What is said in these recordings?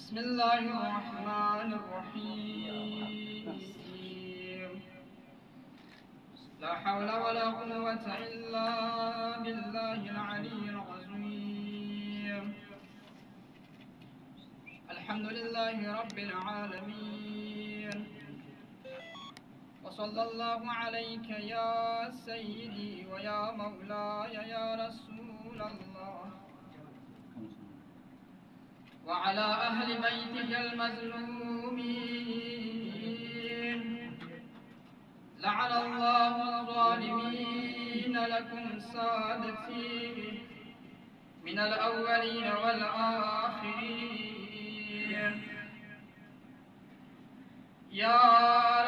بسم الله الرحمن الرحيم. لا حول ولا قوة إلا بالله العلي العظيم. الحمد لله رب العالمين، وصلى الله عليك يا سيدي ويا مولاي يا رسول الله، وعلى أهل بيتك المظلومين. لعن الله الظالمين لكم سادتي من الأولين والآخرين. يا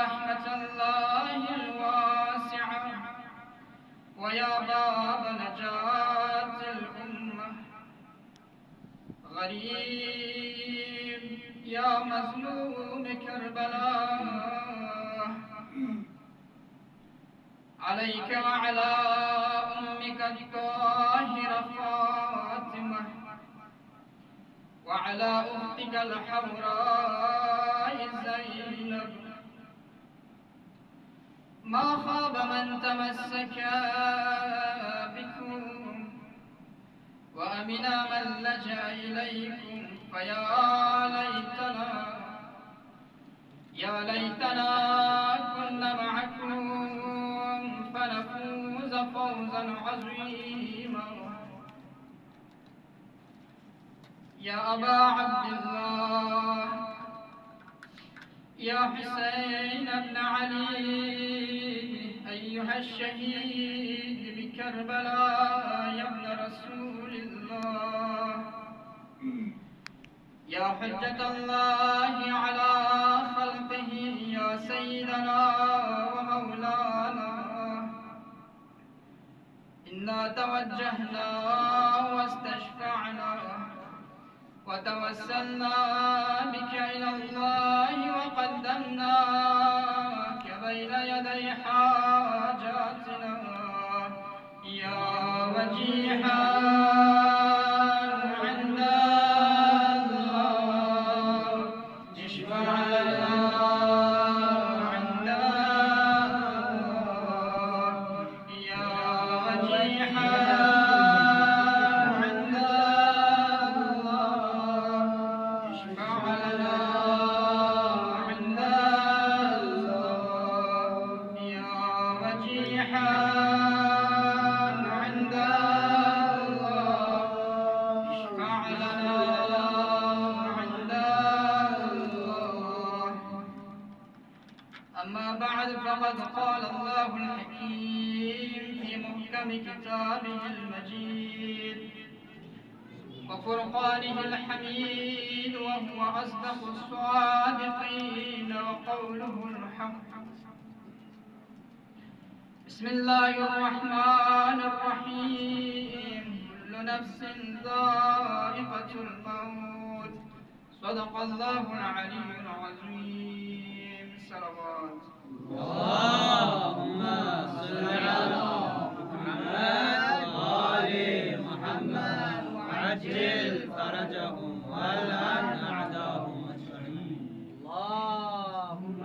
رحمة الله الواسعة ويا باب نجاة الأمة، غريب يا مظلوم كربلاء، عليك وعلى أمك الطاهرة فاطمة وعلى أختك الحوراء زينب، ما خاب من تمسك بكم وأمنا من لجأ إليكم. فيا ليتنا كنا معكم فنفوز فوزا عظيما. يا أبا عبد الله، يا حسين بن علي، أيها الشهيد بكربلاء يا ابن رسول الله، يا حجة الله على خلقه، يا سيدنا ومولانا، إنا توجهنا واستشفعنا وتوسلنا بك إلى الله وقدمناك بين يدي حاجاتنا يا وجيها عند الله، اشفع لنا عند الله يا وجيها عند الله، اشفع لنا عند الله يا وجيها عند الله، اشفع لنا عند الله. أما بعد، فقد قال الله الحكيم في محكم كتابه المجيد وفرقانه الحميد، وهو أصدق الصادقين وقوله الحق. بسم الله الرحمن الرحيم. كل نفس ذائقة الموت. صدق الله العلي العظيم. صلوات. اللهم صل على محمد وآل محمد وعجل فرجهم والعن أعداهم أجمعين. اللهم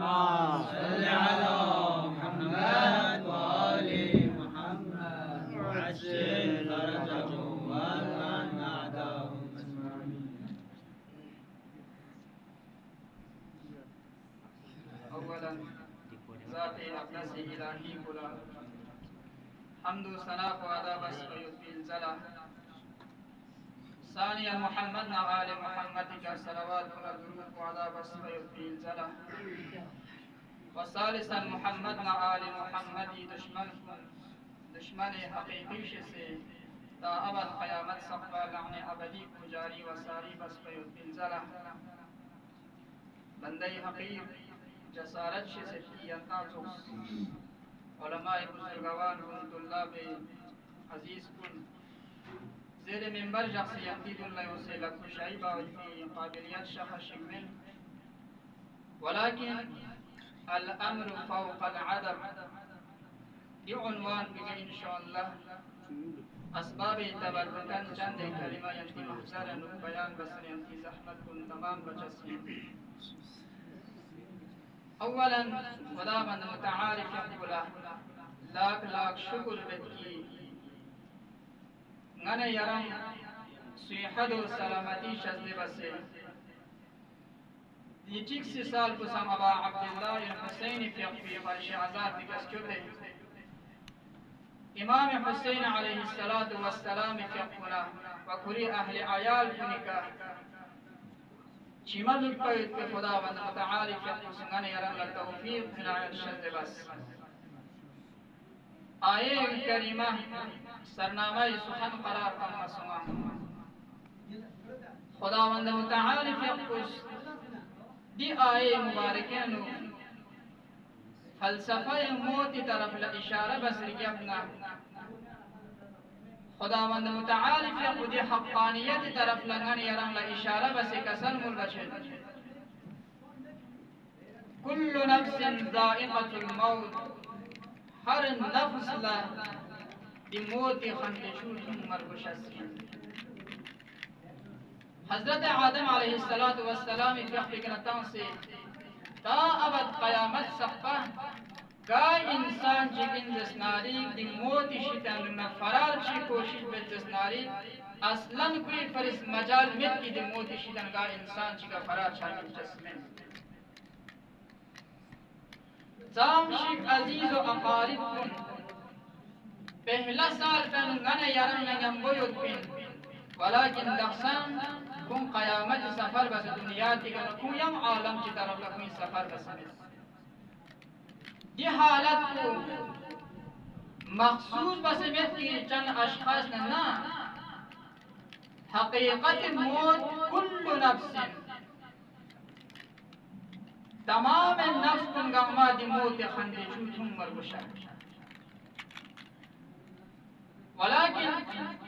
صل على محمد وآل محمد وعجل فرجهم والعن أعداهم أجمعين. أولا ذات أقدس إلهي كلا حمد وثناء وأداب سيد الزلا. ثانيا محمد آل محمد کا صلوات و درود و آداب سيد الزلا. وثالثا محمد آل محمد دشمن حقیقی سے تا ابد قیامت سقفا لعن ابدی کو جاری و ساری بس سيد الزلا. بندے حقیق جسارت سے سفیانتا چوس علماء بزرگوان کن طلاب عزیز کن زیر منبر شخصیتی اللہ سے لکھ شعیبہ وفی قابلیت شخص من، ولكن الأمر فوق العدم. دي عنوان بقى إن شاء الله اسباب تبرکن چند کلمه ینتی محضرن و بیان بسن ینتی زحمت کن تمام بچسین. اولا خداوند متعال یقبل لاکھ لاکھ شکر بدکی ngane yaram صحت و سلامتی شزد بسے یہ 60 سال کو سم ابا عبداللہ الحسین فی فرش عذاب بکس کبھے امام حسین علیہ السلام فیقنا وکری اہل عیال کنکا چیمل قید کے خداوند متعالی فیقنا سنگانے یرم لتوفیق نعیل شزد بس آئے کریمہ سرنامہ سخن قرار کرنا سوا خداوند متعالی فیقنا دی آئے مبارکینو فلسفہ موت طرف اشارہ بسری اپنا خداوند متعال فیقنا دی حقانیت طرف لنگن یرم اشارہ بس کسل ملبشد کل نفس ذائقت الموت ہر نفس لا دی موت خندشوت مرگشسی حضرت آدم علیہ السلام فیقنا سے تا ابد قیامت سقفہ گای انسان چکن جسناری دی موتی شیطان میں فرار چی کوشش بے جسناری اصلاً کوئی فرس مجال مت کی دی موتی شیطان گای انسان چکا فرار چاہی جسمن زام شک عزیز و اقارب کن پہلا سال پہنو گنے یارم نگم بوید پین ولیکن دخسان کن قیامت سفر بس دنیا دیگر کویم عالم چی طرف لکوی سفر بس دی حالت کو مخصوص بس میت کی چند اشخاص نہ حقیقت موت کل نفس تمام نفس کن گما دی موت خندے چوتھم مرگشا ولیکن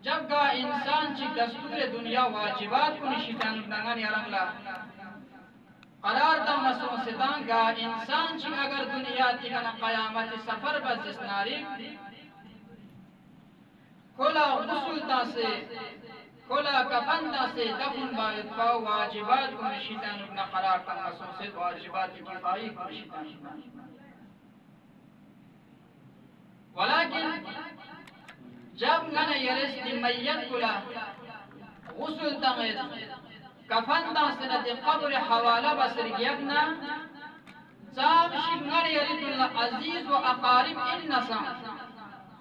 جب گا انسان چی دستور دنیا واجبات کو نشیطان ابنگان یارنگلا قرار دا مسون ستان گا انسان چی اگر دنیا تیگنا قیامت سفر بس جسناری کھلا غسل تا سے کھلا کفن تا سے دفن باید پاو واجبات کو نشیطان ابن قرار دا مسون ست واجبات کفائی کو نشیطان ابن ولیکن جب گنا یرس دی میت کلا غسل تغید کفن دانسنت قبر حوالہ بسر گیبنا سام شک گنا یرید اللہ عزیز و اقارب انسا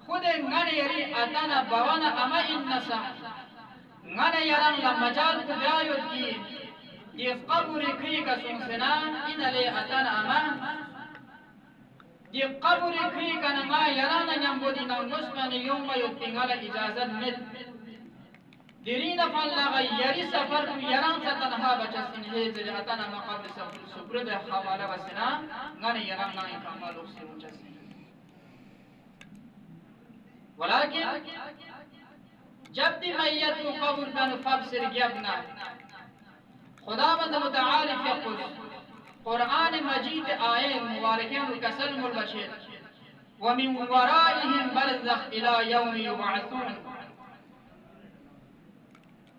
خود گنا یری اتنا بوانا اما انسا گنا یران لمجال کبیایت کی دی قبر کئی کا سنسنا ان لے اتنا اما دی قبر کئی کنما یرانا نمبو دی نمسکن یوم یتنگل اجازت مد دیرین فاللغا یری سفر کو یران سا تنها بچسن حیزر اتنا مقابل سفر دے حوالہ بسنا غن یران نائی کامالو سے مچسن ولیکن جب دی میت کو قبر کنو فبسر گیبنا خداوند متعالی فقص قرآن مجید آئے مبارکین کسل ملبشد ومن ورائهم برزخ الى یوم یبعثون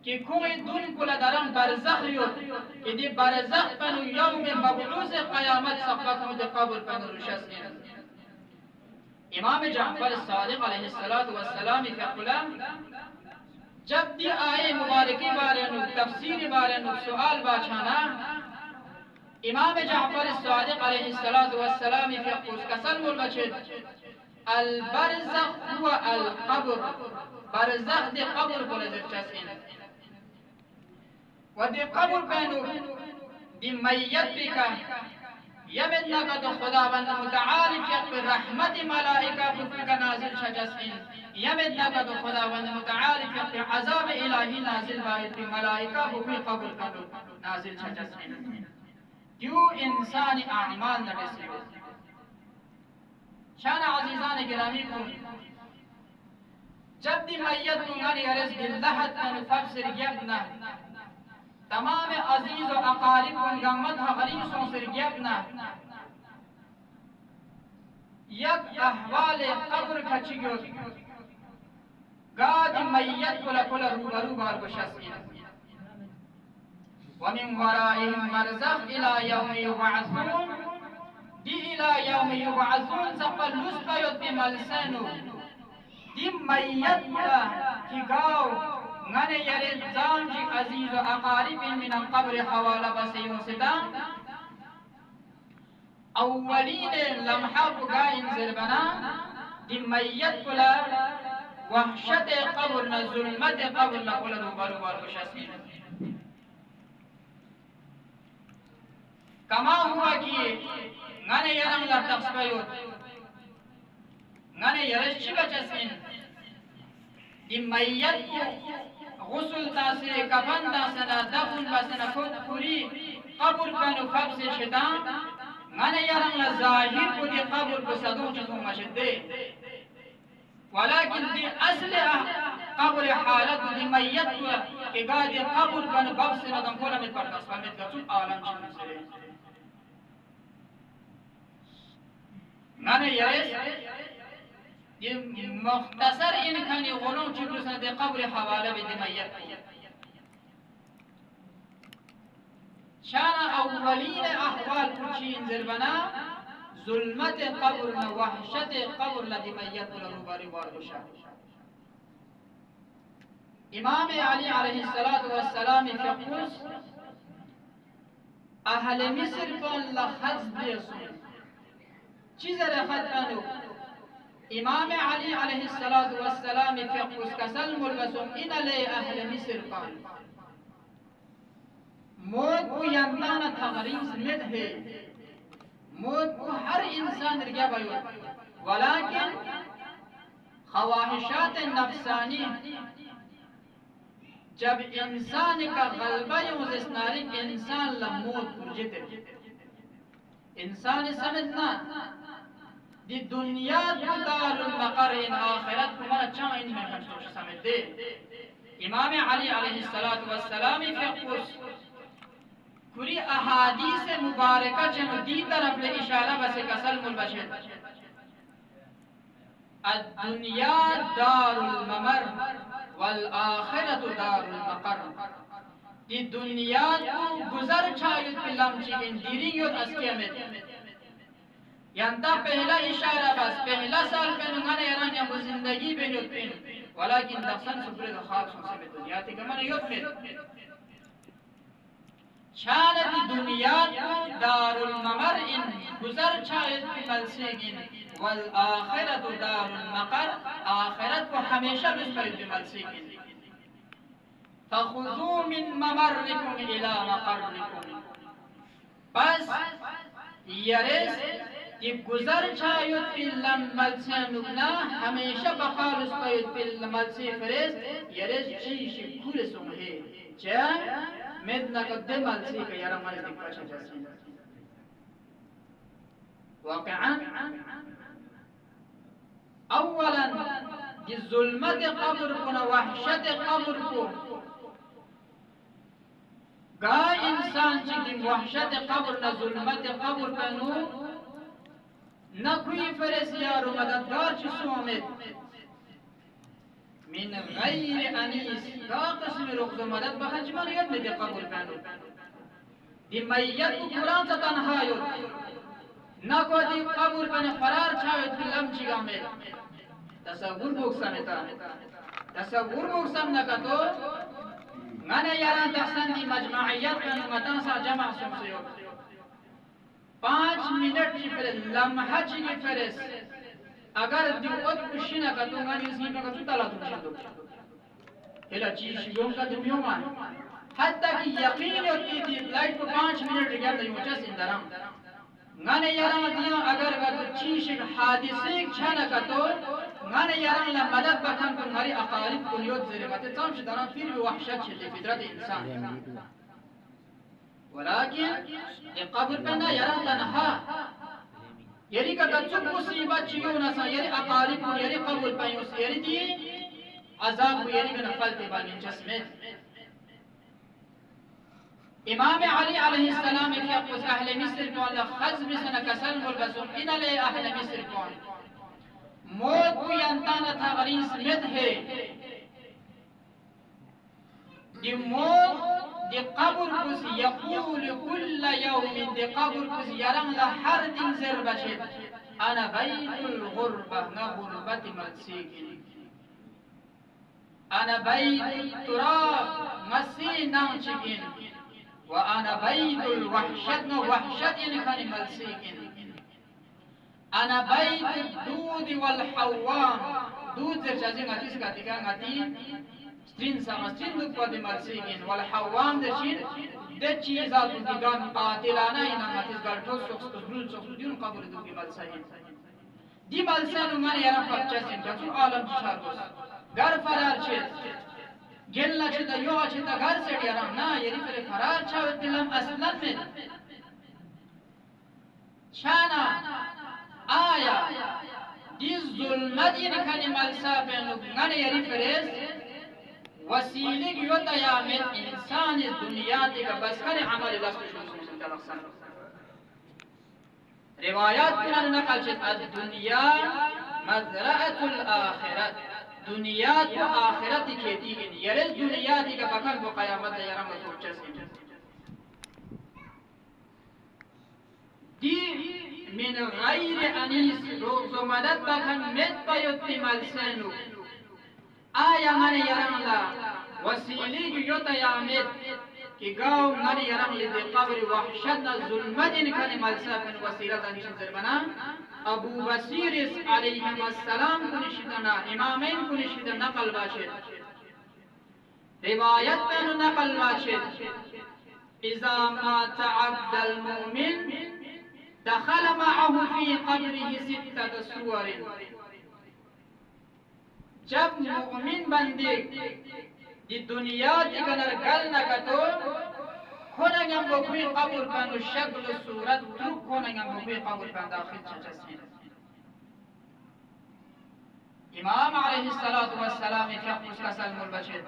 کہ کوئی دن کل درم برزخ یود کہ دی برزخ پنو یوم مبعوث قیامت سقفت دی قبر پنو رشسین امام جعفر صادق علیہ السلام فی قلام جب دی آئے مبارکی بارے نو تفسیر بارے نو سؤال باچانا امام جعفر الصادق علیہ السلام فی قوس کسل ملبشد البرزخ هو القبر برزخ دی قبر بلزر چسین و دی قبر پینو دی میت بکا یمد نقد خداوند متعالی فی رحمت ملائکہ بکا نازل شجسین یمد نقد خداوند متعالی فی عذاب الہی نازل باید بی ملائکہ بکا قبر کنو نازل شجسین کیوں انسان اعمال نہ رسیو شان عزیزان گرامی کو جب دی میت کو غنی عرض باللحت من فبسر گیبنا تمام عزیز و اقارب کو گمت غریسوں سر گیبنا یک احوال قبر کچگیو मैयत कोला कोला रूबरू बार बशस्किन व मिन वराइहिम बरज़ख इला यौम युबअसून दी इला यौम युबअसून सफल लुस्बयत बिमलसनु दी मैयत कोला की गाव ngane yare zamji aziz aqarib min qabr hawala basiyon sida awwalin lamha bugain zirbana di mayyat kula wahshat qabr na zulmat qabr na kula rubaru baru shasin kama huwa ki ngane yaram la taqsbayut ngane yare shiga chasin di mayyat غسل تاسه کفن تاسه دفن بسنه فوری قبر کنو فبس شدا من یارم لظاهر کو دی قبر کو صدو چتو مشده ولكن دی اصل قبر حالت دی میت که گادی قبر کنو فبس ندم کولا مت پرداس فهمت گچو عالم چن سره من یارس ये मुख्तसर इनखानी गुलों चिब्रसन दे कब्र हवाला बे दिमयत शाना अव्वलीन अहवाल कुछीन ज़रबना ज़ुल्मत कब्र न वहशत कब्र ल दिमयत लरुबारी वारगुशा इमाम अली अलैहिस्सलातु वस्सलाम फ़िक़ुस अहले मिस्र कौन लखज़ दियसुन चीज़ रखत अनु इमाम अली अलैहिस्सलातु वस्सलाम फ़िक़ुस कसल मुलबसुम इन ले अहले मिस्र कौन मौत को यंताना तगरीस मिद है मौत को हर इंसान रिया बायो वलाकिन ख्वाहिशात नफ्सानी जब इंसान का गलबा युज़नारी इंसान लमौत मुर्जिद इंसान समझना दी दुनिया दारुल मकर इन आखिरत तुम्हारा चाह इन में कंट्रोल समझ दे इमाम अली अलैहिस्सलातु वस्सलाम फ़िक़ुस पूरी अहादीस मुबारका जन दी तरफ ले इशारा बसे कसल मुलबशर अद-दुनिया दारुल ममर वल आखिरतु दारुल मकर दी दुनिया को गुजर छायुत पिलम चिकिन दीरियोत अस्किया में यंता पहला इशारा बस पहला साल पे नुमाने यारान या जिंदगी पे नुत पिन वलाकिन दफन सुब्रे खाक सुनसे में दुनिया थी कमने युत में शानत दुनिया दारुल ममर इन गुजर छायत बिमलसेगिन वल आखिरत दारुल मकर आखिरत को हमेशा बिस्तर बिमलसेगिन फखुज़ू मिन ममररिकुम इला मकररिकुम बस यरेस ये गुजर छायत बिलम मलसे नुकना हमेशा बकाल उस पर बिलमलसे फरेस यरेस चीश खुले सुमहे चा मेदना कद्दे मलसे का यारा मल दिक्कत जैसे वाक़अन अव्वलन ये ज़ुल्मत क़ब्र को न वहशत क़ब्र को गा इंसान जिदी वहशत क़ब्र न ज़ुल्मत क़ब्र पनु न कोई फरेस यारो मददगार चुसोमेद من غيर अनीस का कसम रुख मदद बहजमन यद में दे कबूल पहनो दी मैयत को कुरान से तन्हायो न को दी कबूल पहने फरार छायो फिल्म चिगा में तसव्वुर बुक समना का तो मैंने यारा दसन दी मजमाइयत पहनो मतां सा जमा सुमसियो 5 मिनट की फरेस लम्हा की फरेस अगर दिवत कुशिना का तो गानी उसमें का तो तला तो चलो हेला चीज शिगों का दुनिया मान हत्ता कि यकीन होती थी लाइट को 5 मिनट गया तो मुझे सिंदराम गाने यारा दिया अगर का तो चीज हादिसे छाना का तो गाने यारा ला मदद बखन को हमारी अकारिब कुलियत जरे मत तम शदाना फिर भी वहशत छले फितरत इंसान वलाकिन ये कब्र पे ना यारा तन्हा यरी का तजुब मुसीबत चियो ना सा यरी अकारिब को यरी कबूल पायो से यरी दी अजाब को यरी का नफलते बानी चश्मे इमाम अली अलैहिस्सलाम के अक़स अहले मिस्र को अल्लाह खज़ बिसन कसल मुलबसुम इन ले अहले मिस्र को मौत को यंताना था गरीस मिद है دي موت دي قبر كس يقول كل يوم دي قبر كس يران لحر دين زر بشد أنا بيت الغربة غربة ملسيكين أنا بيت التراب مسين نانشكين وأنا بيت الوحشة وحشة كان ملسيكين أنا بيت الدود والحوام دود زرشازي غتيس غتيكا غتي سترين سما سترين دود قد ملسيكين والحوام دشين ده چیزات دیگان قاتلانا اینا غتیس غلطوس سوكس ديون قبر دود ملسيكين دي ملسانو من يرى فكشين جاتو عالم تشاركوس घर फरार छे गेलना छे त यो छे त घर से यार ना यरी फरे फरार छावे दिलम असलन में शाना आया दी जुल्मत इन खाने मलसा पे गने यरी फरे वसीले की योता या में इंसान इस दुनिया ते का बस करे अमल लफ्ज़ रिवायात में नकल छे दुनिया मज़रअतुल आखिरत दुनिया तो आखिरत की खेती की यरे दुनिया दी का बकल वो कयामत यारा मत सोचस दी من غير أنيس روز مدد بكن مت بيوتي مالسنو آية من يران لا وسيلي يوتا يامد كي قاو من يران لدي قبر وحشتنا ظلمدين كان مالسافن وسيلة نشن زربنا أبو بصير عليهم السلام كنشدنا إمامين كنشدنا نقل باشد روايت من نقل باشد إذا مات عبد المؤمن دخل معه في قبره 6 سور जब मुमिन बंदे दी दुनिया दिगनर गल न कतो खोनंगम बकुई कब्र कानु शक्ल सूरत तु खोनंगम बकुई कब्र का दाखिल चचसी इमाम अलैहिस्सलातु वस्सलाम फक़ुस का सलमुल बशर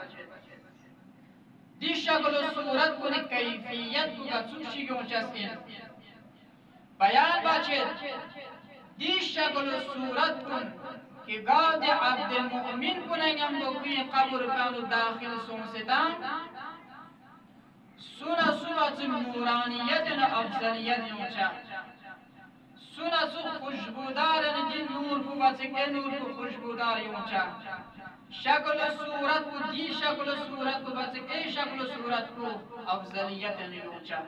दी शक्ल सूरत को कैफियत का सुशी को चस्किन बयान बशर दी शक्ल सूरत को कि गाद अब्द मुमिन कुनंगम बकुई कब्र कानु दाखिल सोंसेतां सुना नूरानियत न अफजलियत ऊंचा सुना खुशबूदार दिन नूर को बचके नूर को खुशबूदार ऊंचा शक्ल सूरत को दी शक्ल सूरत को बचके शक्ल सूरत को अफजलियत ऊंचा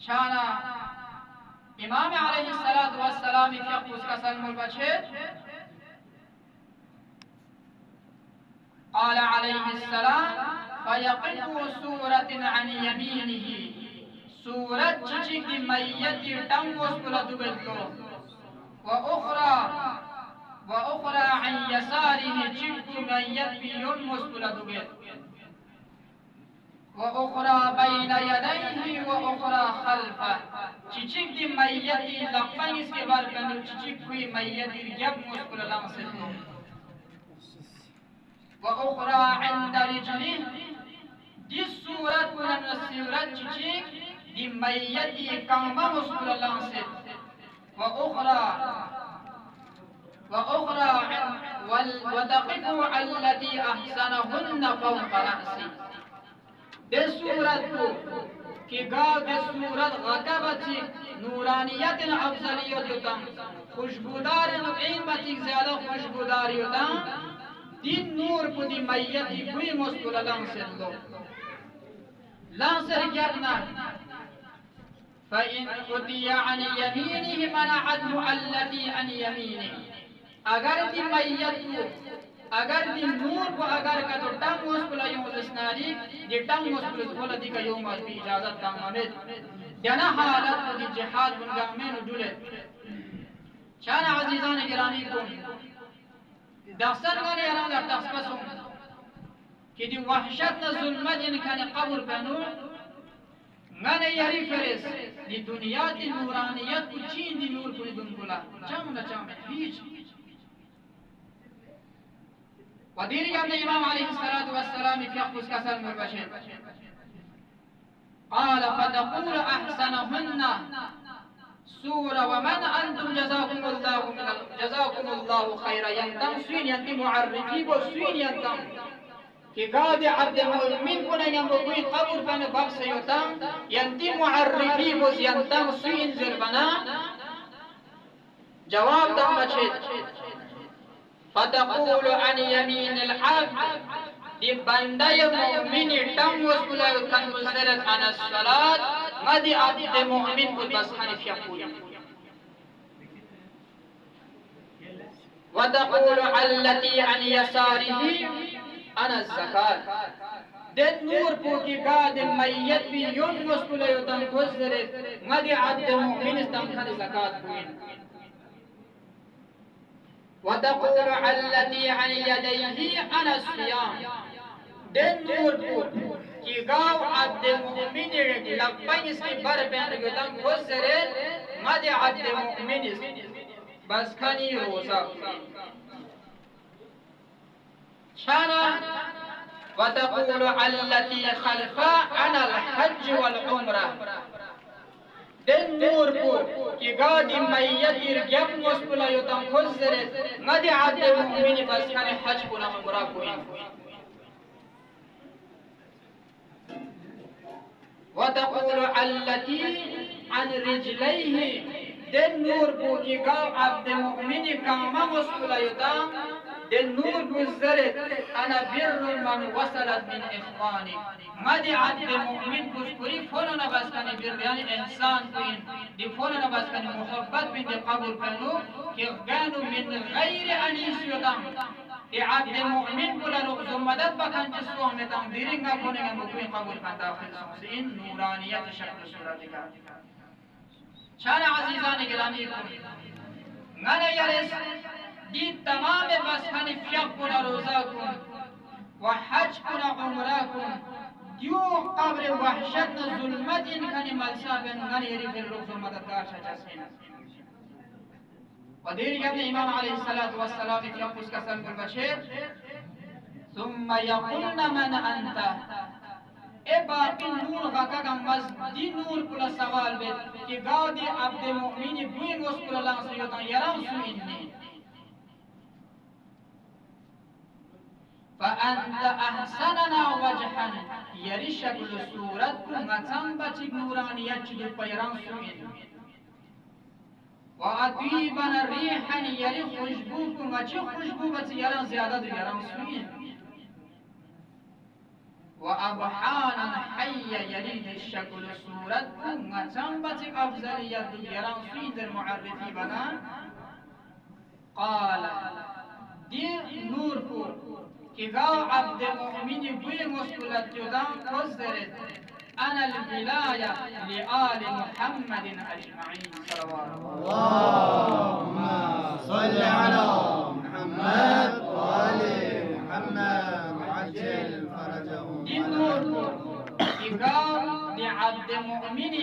शाना इमाम अलैहिस्सलातु वस्सलाम फक़ुस का सलमुल बशर قال عليه السلام فيقف سورة عن يمينه سورة چچک دی میت ٹنگ اس کو لدبلو وأخرى عن يساره چچک میت بیون اس کو لدبل وأخرى بين يديه وأخرى خلفه چچک دی میت لقفن اس کے بار کنو چچک کوئی میت یب اس کو لنسلو وأخرى عند رجله دي السورة من السورة چچک دی میت کامہ اس کو لنسل وأخرى وتقف التي أحسنهن فوق رأسي دے صورت کو کہ گاو دے صورت غکبتی نورانیت افضلیت یتم خوشبودار این بطیق زیادہ خوشبودار یتم دین نور کو دی میتی کوئی مسکول لانسر لو لانسر کرنا فإن أتي عن يمينه منعته التي عن يمينه اگر دی میت کو اگر دی نور کو اگر کا تو ٹنگ مسکول یوں اسناری دی ٹنگ مسکول کھولا دی کا یوں مات بھی اجازت ٹنگ آمد جنا حالت کو دی جہاد بنگاہ میں نڈولے چانا عزیزان گرانی کو دخصر غنی اران در تخصبسوں کہ دی وحشت نا ظلمت انکانی قبر پہنو غنی یری فرس دی دنیا دی نورانیت کو چین دی نور کو دن کلا چاہم بیچ ودير يا الإمام عليه الصلاة والسلام في أخبس كسر مربشر قال فتقول أحسنهن سورة ومن أنتم جزاكم الله خيرا ينتم سوين ينتم معرفي وسوين ينتم که گاد عبد مؤمن کنیم بگوی قبر بن باب سیوتم ینتی معرفی بز ینتم سوین زربنا جواب دم بچید فتقول عن یمین العبد دی بنده مؤمن تم وصول کن مزدرت عن الصلاة مدی عبد مؤمن بود بس حنیف یقول وتقول التي عن يساره أنا الزكاة دن نور پوکی گاد میت بی یون وصول یوتن گذرت مدی عبد مؤمن استمخن زکاة بوین وتقول التي عن يديه أنا الصيام دن نور پوکی گاو عبد مؤمن لبین اس کی بر بین یوتن گذرت مدی عبد مؤمن بس کنی روزا شانا وتقول التي خلفا عن الحج والعمرة دن نور بو کی گادی میت ارگم وسپلا یوتم خزرت مدی عبد مؤمن بس کنی حج کنا عمرہ کوین وتقول التي عن رجليه دن نور بو کی گاو عبد مؤمن کاما وسپلا یوتم دن نور بزرت انا بر من وصلت من اخواني مدي عبد مؤمن بشكري فلنا بس كان بر يعني انسان كوين دي فلنا بس كان محبت بين دي قبول كانوا كيغانوا من غير انيس يدام دي عبد مؤمن بلا رغم مدد بكان تسوى متام ديرنگا كوننگا مكوين قبول كان داخل سمسين نورانية شكل صورتك شان عزيزان گرامی من يرس دي تمام بس حنفيق كنا روزا كن وحج كنا عمرا كن ديو قبر وحشتنا ظلمت إن كان ملسا بن غنيري في الرغز مددگار شجاسين ودير قبل إمام عليه الصلاة والسلام في يقص كسل بالبشير ثم يقولن من أنت باقي نور غاكا كمز دي نور كلا سوال بيت كي غادي عبد مؤمن بوين وسكولا لانسيوتان يران سويني فأنت أحسننا وجها يري شكل صورت غتان بچك نورانية چلو پيران سوين وأطيبنا ريحا يري خوشبوك غچي خوشبو بچ يران زيادة دو يران سوين وأبحانا حيا يريد الشكل صورت غتان بچك أفضلية دو يران سوين در معرفي بنا قال دي نور کو کہ گاو عبد مؤمن بوی مسکولت جدام قصدرت انا الولاية لآل محمد اجمعين صلوات اللهم صل على محمد وآل محمد وعجل فرجهم دي نور کہ گاو دی عبد مؤمن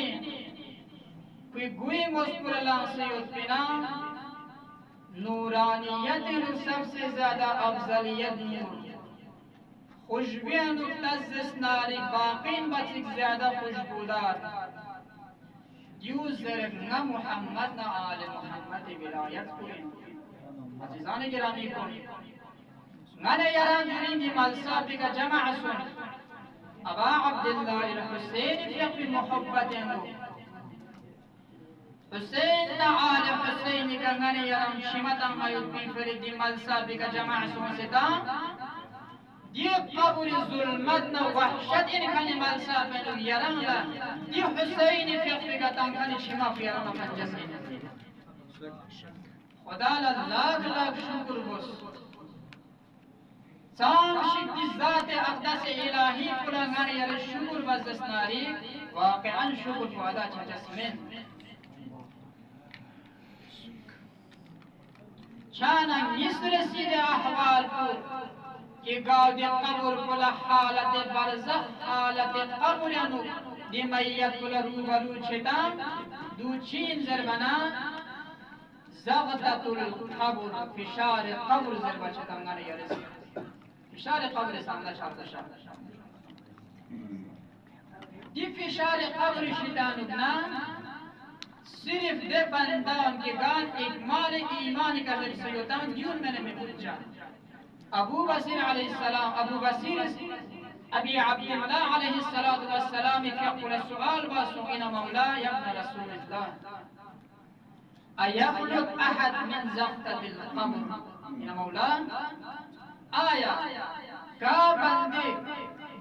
کوئی گوی مسکول لانسیوت بنا نورانیت سب سے زیادہ افضلیت نور خوشبوی نفتز ناری باقین بچک زیادہ خوشبودار دیو زرگ نہ محمد نہ آل محمد ولایت کوئیں عزیزان گرامی کو من یران جرین دی ملصابی کا جمع سن ابا عبداللہ الحسین فی محبت نور حسين آل حسين كان يرم شمتا ما يدبي فرد ملصابي كجماع سونستا دي قبر ظلمتنا وحشت إن كان ملصابي يرم لا دي حسين في أفريقا كان شما في يرم فنجسين خدا لاغ لاغ شكر بس سام شد ذات أقدس إلهي كلا غير ير الشكر بزسناري واقعا شكر فادا جسمين چانا رسید احوال کو کہ گاو دی قبر کلا حالت برزخ حالت قبر انو دی میت کلا روبرو چھتا دو چین زربنا زغطت القبر فشار قبر زربا چھتا انگانا یا رسید فشار قبر سامنا چارتا شاہ دی فشار قبر شیطانو بنا صرف دے بندان کے گان اکمال ایمان کا سیوتان دیون میں نے بچا अबू बसीर अलैहिस्सलाम अबू बसीर अबी अब्दुल्लाह अलैहिस्सलातु वस्सलाम यक़ूल सुआल बासुइना मौला या इब्न रसूलिल्लाह अयखलुक अहद मिन ज़ख्ततिल क़ब्र या मौला आया का बंदे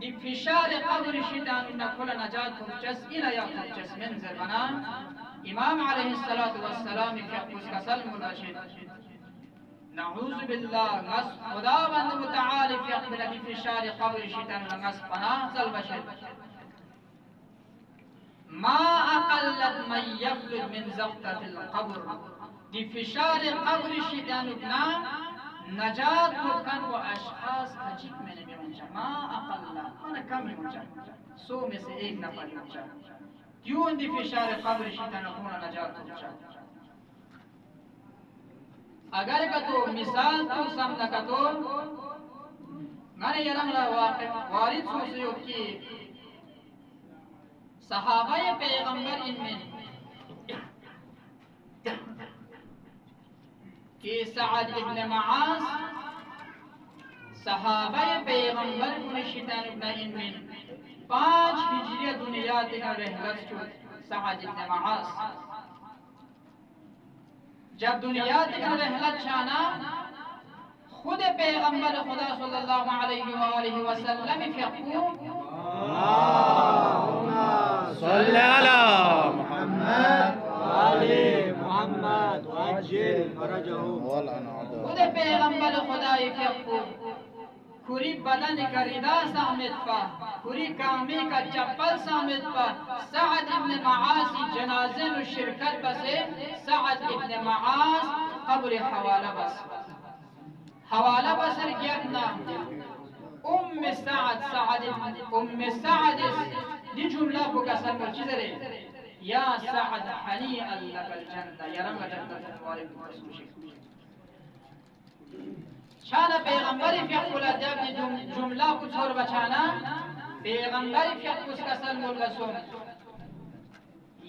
दी फिशार क़ब्र शितान नकुल नजात कुचस इला या कुचस min ज़रबना इमाम अलैहिस्सलातु वस्सलाम यक़ूल कसल मुलशिद नऊज़ बिल्लाह नस खुदावंद मुतआली यक़ूल दी फिशार क़ब्र शितान नस पनाह सल बशर मा अक़ल्लत मन यखलुद मिन ज़ख्ततिल क़ब्र दी फिशार क़ब्र शितान ना नजात होकर वो अशखास अजीब मैंने भी मुझा मा अक़ल्ला मैंने कम ही मुझा 100 में से एक नफर मुझा क्यों दी फिशार क़ब्र शितान होना नजात मुझा अगर का तो मिसाल तो समझ का तो मैंने यरंगला वाक़िब वारिद सोचियो कि सहाबा पैगंबर इनमें कि सअद इब्न मुआज़ सहाबा पैगंबर मुर्शिदान इब्न इनमें 5 हिजरी दुनिया दिन रहलत जो सअद इब्न मुआज़ जब दुनिया दिन रहलत छाना खुद पैगंबर खुदा सल्लल्लाहु अलैहि वसल्लम फयक़ूल अल्लाहुम्मा सल्लि अला मुहम्मद आले मुहम्मद वअज्जिल फरजहु खुद पैगंबर खुदा फयक़ूल खुरी बदन का रिदा सामित पा खुरी कामी का चप्पल सामित पा सअद इब्न मुआज़ की जनाजे में शिरकत बसे सअद इब्न मुआज़ कब्र हवाला बसर गियतना उम्म सअद दी जुमला को कसम को चिजरे या सअद हनी अल्लकल जन्नत यरम जन्नत वाले को शाना पैगंबर फयक़ूल जब जुमला को छोड़ बचाना पैगंबर फयक़ूल का सल्लल्लाहु अलैहि वसल्लम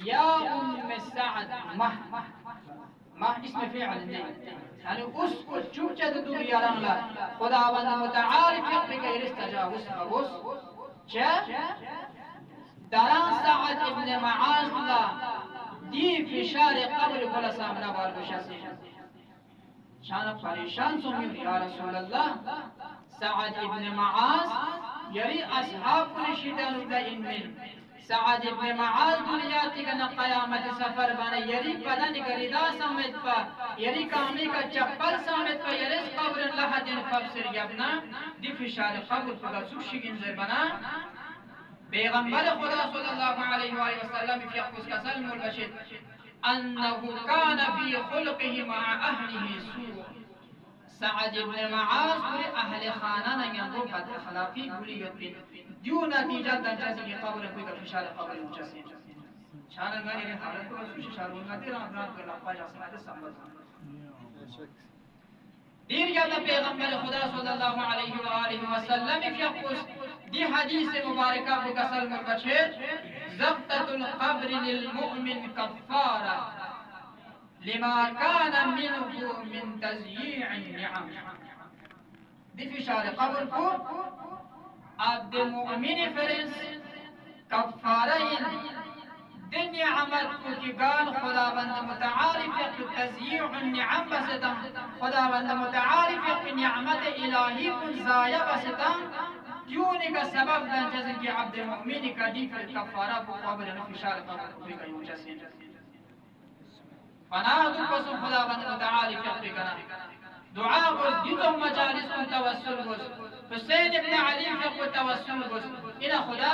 या उम्म सअद माह इसमें फ़िअल नहीं यानी उसको चुप चद तू यारंगला खुदावंद मुतआली फयक़ूल का इस्तजावुस मबुस चा दरां सअद इब्न मुआज़ ला दी फिशार क़ब्र को सामना वाल बशसी शान परेशान सुनियो या रसूल अल्लाह सअद इब्न मुआज़ यरी असहाब मुर्शिदान का इनमें सअद इब्न मुआज़ दुनिया तिगन क़यामत सफर बने यरी बदन गरिदा समेत पा यरी कामी का चप्पल समेत पा यरी कब्र लहदन फबसर यबना दी फिशार क़ब्र का सुशिगिन ज़र बना पैगंबर खुदा सल्लल्लाहु अलैहि वसल्लम फयक़ूल का सल्लमुल बशीर अन्नहु कान फी खुल्क़िही मअ अहलिही सू सअद इब्न मुआज़ पूरे अहले खाना ने यंगो बद अखलाकी बुरी गति जो नतीजा दंजसी की कब्र कोई का फिशार कब्र मुचसे शान गाने रे हालत को सुश शारून गाते अपना को लपा जासना के संबंध दीर या पैगंबर खुदा सल्लल्लाहु अलैहि वसल्लम फयक़ूल दी हदीस मुबारका को कसल मुबशर ज़ख्ततुल क़ब्र लिल मुमिन कफ़ारा लिमा कान मिनहु मिन तज़यीअन निअम दी फिशार क़ब्र को अब्द मुमिन फरेंस कफ़ारा इन दुनिया अमल को की गाल खुदावंद मुतआली फयक़ूल तज़यीअन निअम बसता खुदावंद मुतआली फयक़ूल निअमत इलाही को ज़ाया बसता क्यों का सबब जैसे कि अब्द मुमिन का दी कफ़ारा को कब्र में फिशार क़ब्र को का मुचसे फनाह को खुदावंद मुतआली फयक़ूल कना दुआ को जितो मजालिस को तवस्सुल को हुसैन इब्न अली को तवस्सुल को इला खुदा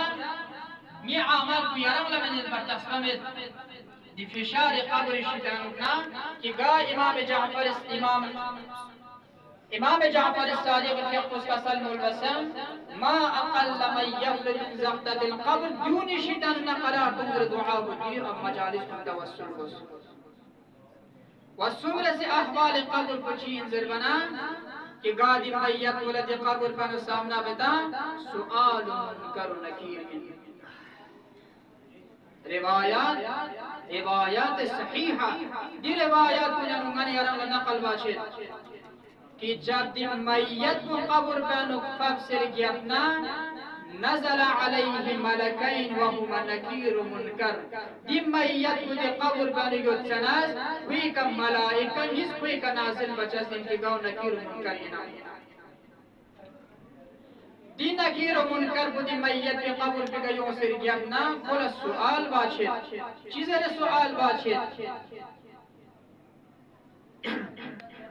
मी आमल को यरंगला में बरतस्मत दी फिशार क़ब्र शितानुना कि गा इमाम जाफर सादिक फयक़ूल का सल्लल्लाहु अलैहि वसल्लम मा अक़ल्ल मन यखलुद मिन ज़ख्ततिल क़ब्र दूनी शितान नक़रा तुंजर दुआ को दी अब मजालिस को तवस्सुल को वसुमर से अहवाल क़ब्र को चीन ज़रबना कि गादी मैयत वलद क़ब्र पर सामना बता सुआल मुनकर नकीर रिवायात सहीहा दी रिवायात को नंगन यरंग नकल बाशिर कि जब मैयत को कब्र पे नुक्फब सिर की अपना नज़ल अलैहि मलकैन व हुवा नकीर मुनकर दी मैयत को दे कब्र पे नुक्सनास हुई का मलाइका निस हुई का नाज़िल बचस इनकी गाँव नकीर मुनकर इना दी नकीर मुनकर को दी मैयत पे कब्र पे गयों सिर की अपना बोला सुआल बाछे चीज़ें सुआल बाछे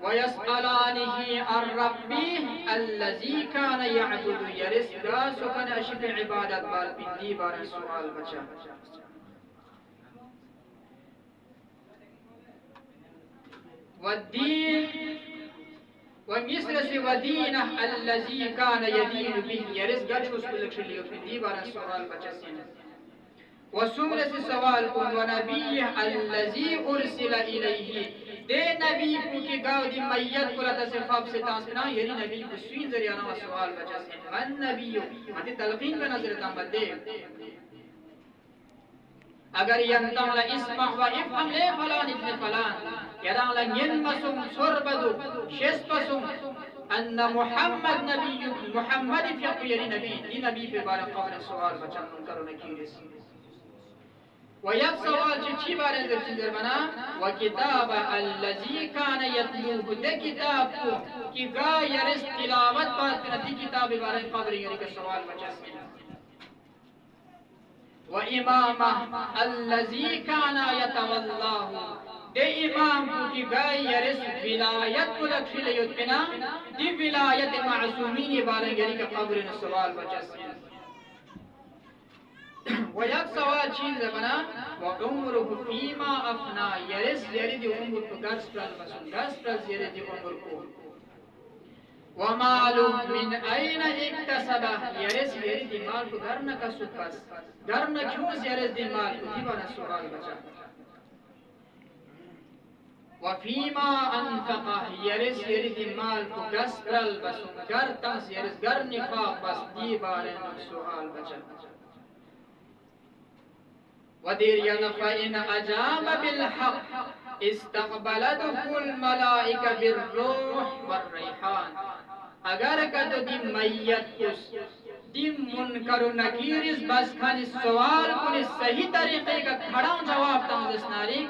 वयस्अलानिही अर्रब्बी अल्लज़ी कान यअबुदु यरिस्का सुकन अशिफ इबादत बाल पिंदी बार सुआल बचा वद्दीन वमिस्ल से वदीन अल्लज़ी कान यदीन बिही यरिस्का जो उसको लक्ष्य पिंदी बार सुआल बचा सीन वसुमर से सवाल को नबी अल्लज़ी उर्सिला इलैहि दे नबी को की गाव दी मैयत को लता से ख्वाब से तांसना यही नबी को स्वीन जरिया ना सवाल बचा से मन नबी मते तलकीन का नजर तामत दे अगर यंतमला इस्मा व इफहम ले फलान इब्न फलान यराला यनमसुम सुरबदु शेस्पसुम अन्न मुहम्मद नबी मुहम्मद फियरी नबी दी नबी पे बारे कब्र सवाल बचा करो नकीरिस वयक सवाल चिट्ठी बारे में चिंदर बना व किताब अल्लज़ी कान यतलूहु दे किताब को कि गा यरिस तिलावत बात नती किताब बारे में कब्र यानी का सवाल बचा व इमाम अल्लज़ी कान यतवल्लाहु दे इमाम को कि गा यरिस विलायत को लक्ष्य युतना दी विलायत मासूमीन बारे यानी का कब्र में सवाल बचा वयक सवाल चीज बना व उम्रुहु फीमा अफना यरिस यरिद उम्र को गस प्रल यरिद उम्र को व मालु मिन ऐन इक्तसबा यरिस यरिद माल को घर न का सुपस घर न क्यों यरिद माल को दीवाना सवाल बचा व फीमा अनफqa यरिस यरिद माल को गस प्रल बस घर तंस यरिस घर निफाक बस दीवाने सवाल बचा वदीरियन फ़इन अजाब बिलहक़ इस्तक़बलतहुल मलाइका बिर्रूह वर्रैहान अगर कतो दी मैयत कुस दी मुनकर व नकीर इस बस खान इस सवाल को इस सही तरीके का खड़ा जवाब तंजस्नारी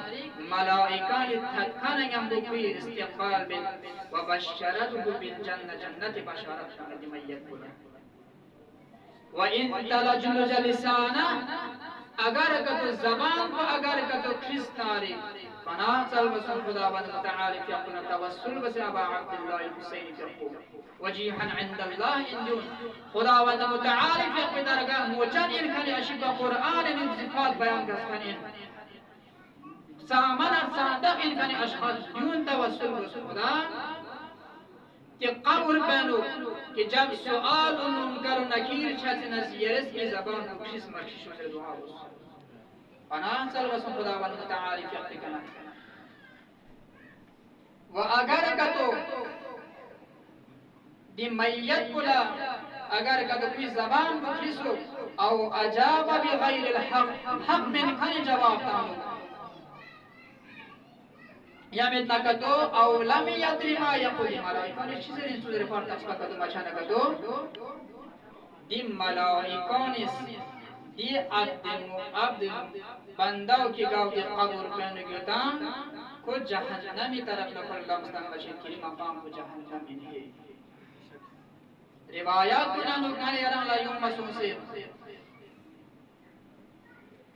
मलाइका लिथखान यम्बु की इस्तिक़बाल बिल व बशरतहु बिल जन्नत बशरत दी मैयत को व इन तलजुल लिसाना अगर कतो ज़बान को अगर कतो खिस्तारी फना चल वसल खुदावंद मुतआली fi अपना तवस्सुल बस अबा अब्दुल्लाह हुसैन फको वजीहन इंदल्लाह इंदुन खुदावंद मुतआली fi अपनी दरगाह मोचन इन खाली अशिबा कुरान इन सिफात बयान करता इन सामान सादक इन खाली अशखास यून तवस्सुल बस खुदा कि कब्र पहनो कि जब सवाल मुनकर नकीर छत नज़ियरस की ज़बान को खिस मखिश से दुआ हो पनाह चल वसम खुदावंद तआला की अपनी कना व अगर कतो दी मैयत कुला अगर कतो की ज़बान को खिसो औ अजाब बिगैर हक हक में खाने जवाब तानो या में नकतो औ लम यद्री मा यकुल मलाइका ने चीज़ें इन सुधरे पर तस्बा कतो मचा नकतो दी मलाइका ने दी अब्द बंदाओं की गाँव के कब्र पे निकलता को जहन्नमी तरफ न पर लम्स्तान बचे की मकाम को जहन्नमी है रिवायात में नुकाने यारां लायूं मसूम से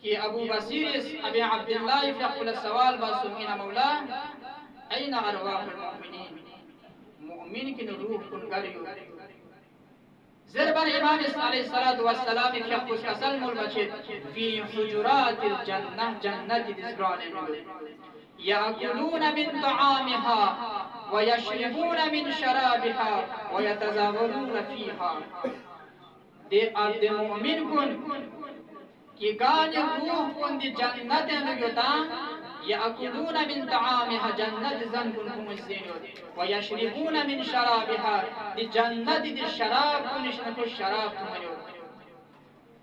कि अबू बसीर अबी अब्दुल्लाह फकुल सवाल बासुमीना मौला ऐन अरवाहुल मुमिनीन मुमिन की रूह कुन गरियो ज़रबन इमाम अलैहिस्सलातु वस्सलाम फकुल कसल मुल बचे फी हुजुरातिल जन्नह जन्नत दिसराने याकुलून मिन तआमिहा व यशरबून मिन शराबिहा व यतज़ावरून फीहा दे अब्द मुमिन कुन कि गाने रूह कुन दी जन्नत में गता याकुलून मिन तआमिहा जन्नत जन कुन मुस्लिम व यशरबून मिन शराबिहा दी जन्नत दी शराब कुन को शराब तुमयो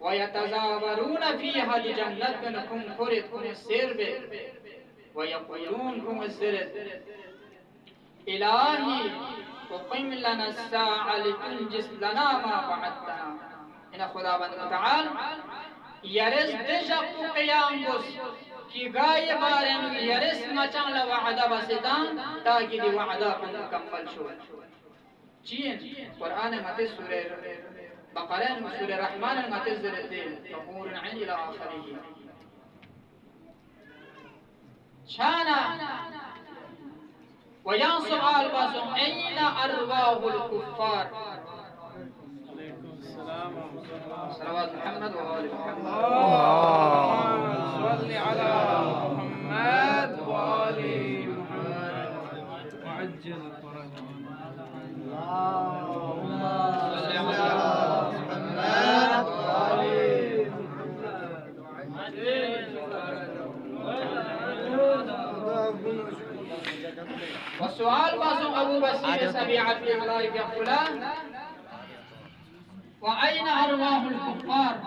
व यतज़ावरून फीहा दी जन्नत में कुन फुरत कुन सिरबे व यक़ूलून कुन सिरत इलाही وقم لنا الساعة لتنجز لنا ما وعدتنا إن خداوند متعال يرس دشق قيام بس कि गाय बारे में यरस मचान ला वعदा बसतान ताकि दी वعदा को मुकम्मल शो चीन कुरान मते सूरह बकरा में सूरह रहमान मते ज़रते तमूर इन इला आखिरी शाना वयां सवाल बासो ऐन अरवाहुल कुफ्फार सलावत मोहम्मद व आले मोहम्मद सल्ली अला मुहम्मद व आले मुहम्मद वअज्जल फरजहum अल्लाहुम्मा सल्ली अला मुहम्मद व आले मुहम्मद वअज्जल फरजहum والسؤال बासो अबू बसीर सभी अब्द अल्लाह के फुलान وأين أرواح الكفار؟